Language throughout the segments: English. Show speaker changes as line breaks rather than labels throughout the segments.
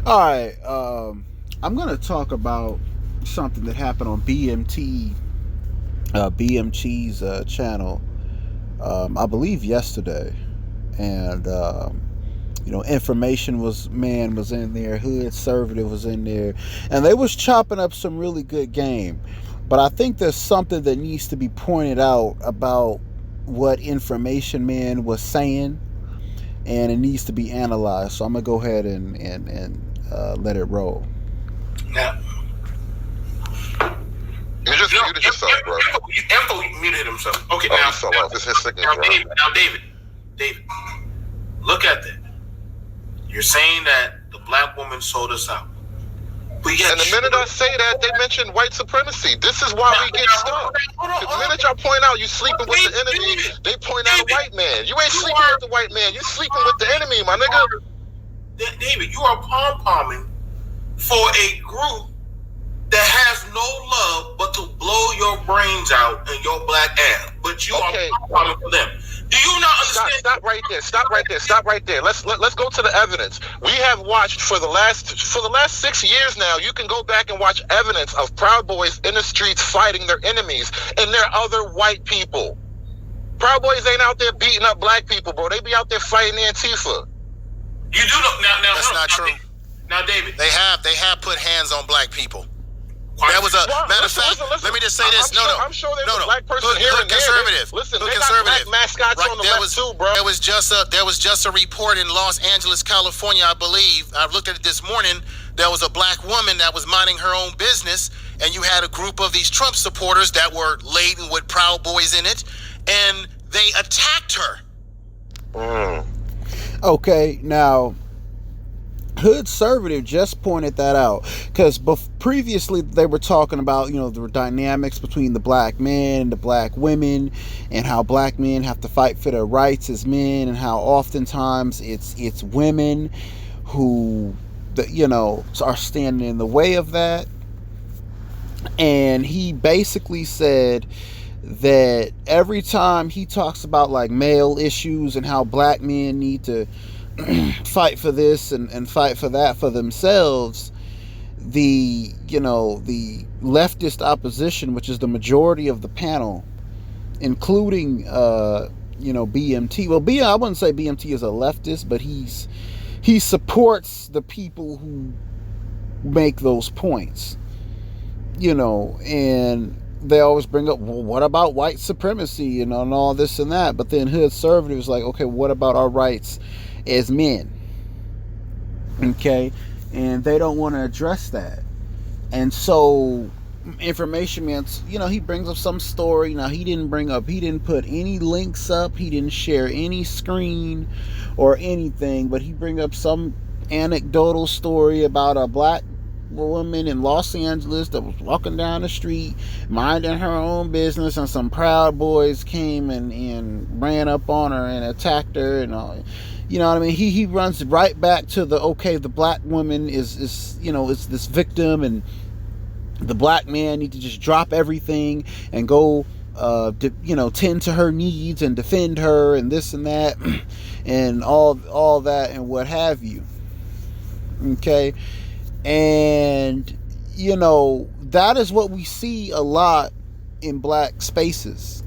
All right. I'm gonna talk about something that happened on BMT, BMT's channel. I believe yesterday, and information was in there. Hood Conservative was in there, and they was chopping up some really good game. But I think there's something that needs to be pointed out about what Information Man was saying, and it needs to be analyzed. So I'm gonna go ahead and let it roll.
Now,
You just muted yourself, bro.
Info muted himself. Okay,
Oh,
now,
he fell off. It's his signature.
David, look at that. You're saying that the black woman sold us out.
And the minute I say that, they mention white supremacy. This is why we get stuck. The minute y'all point out you sleeping with the enemy, they point out a white man. You ain't sleeping with the white man. You sleeping with the enemy, my nigga.
David, you are pom-pomming for a group that has no love but to blow your brains out and your black ass. But you are pom-pomming for them. Do you not understand?
Stop right there. Let's go to the evidence. We have watched for the last 6 years now. You can go back and watch evidence of Proud Boys in the streets fighting their enemies, and they're other white people. Proud Boys ain't out there beating up black people, bro. They be out there fighting Antifa.
You do know now.
That's not true.
Now, David,
they have put hands on black people. That was a matter of fact.
Listen.
Let me just say this.
I'm sure there's a black person here and there.
Conservative.
Listen,
Hood
they
Conservative.
got black mascots on the left too, bro.
There was just a report in Los Angeles, California, I believe. I looked at it this morning. There was a black woman that was minding her own business, and you had a group of these Trump supporters that were laden with Proud Boys in it, and they attacked her.
Okay, now Hood Conservative just pointed that out because previously they were talking about the dynamics between the black men and the black women, and how black men have to fight for their rights as men, and how oftentimes it's women who are standing in the way of that. And he basically said that every time he talks about like male issues and how black men need to fight for this and fight for that for themselves, the leftist opposition, which is the majority of the panel, including BMT. Well, I wouldn't say BMT is a leftist, but he supports the people who make those points, and they always bring up, well, what about white supremacy, and all this and that. But then Hood Conservative is like, okay, what about our rights as men? Okay, and they don't want to address that. And so Information Man, he brings up some story. Now he didn't put any links up, he didn't share any screen or anything, but he bring up some anecdotal story about a black woman in Los Angeles that was walking down the street minding her own business, and some Proud Boys came and ran up on her and attacked her and all. You know what I mean? He runs right back to the black woman is this victim, and the black man need to just drop everything and go tend to her needs and defend her and this and that and all that and what have you. Okay? And that is what we see a lot in black spaces.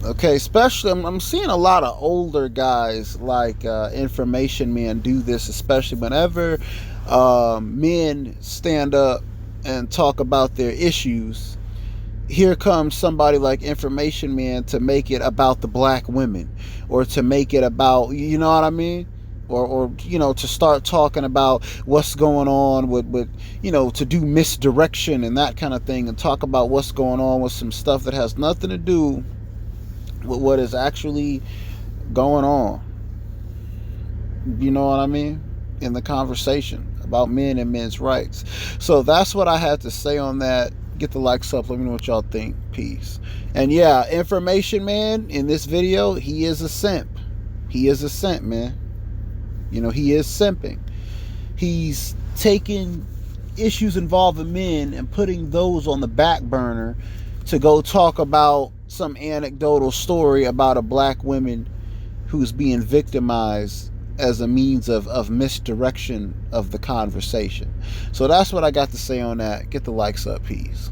Okay, especially I'm seeing a lot of older guys like Information Man do this, especially whenever men stand up and talk about their issues. Here comes somebody like Information Man to make it about the black women, or to make it about, you know what I mean? Or to start talking about what's going on with to do misdirection and that kind of thing, and talk about what's going on with some stuff that has nothing to do with what is actually going on. You know what I mean? In the conversation about men and men's rights. So that's what I had to say on that. Get the likes up. Let me know what y'all think. Peace. And yeah, Information Man in this video, he is a simp. He is a simp, man. He is simping. He's taking issues involving men and putting those on the back burner to go talk about some anecdotal story about a black woman who's being victimized as a means of misdirection of the conversation. So that's what I got to say on that. Get the likes up, peace.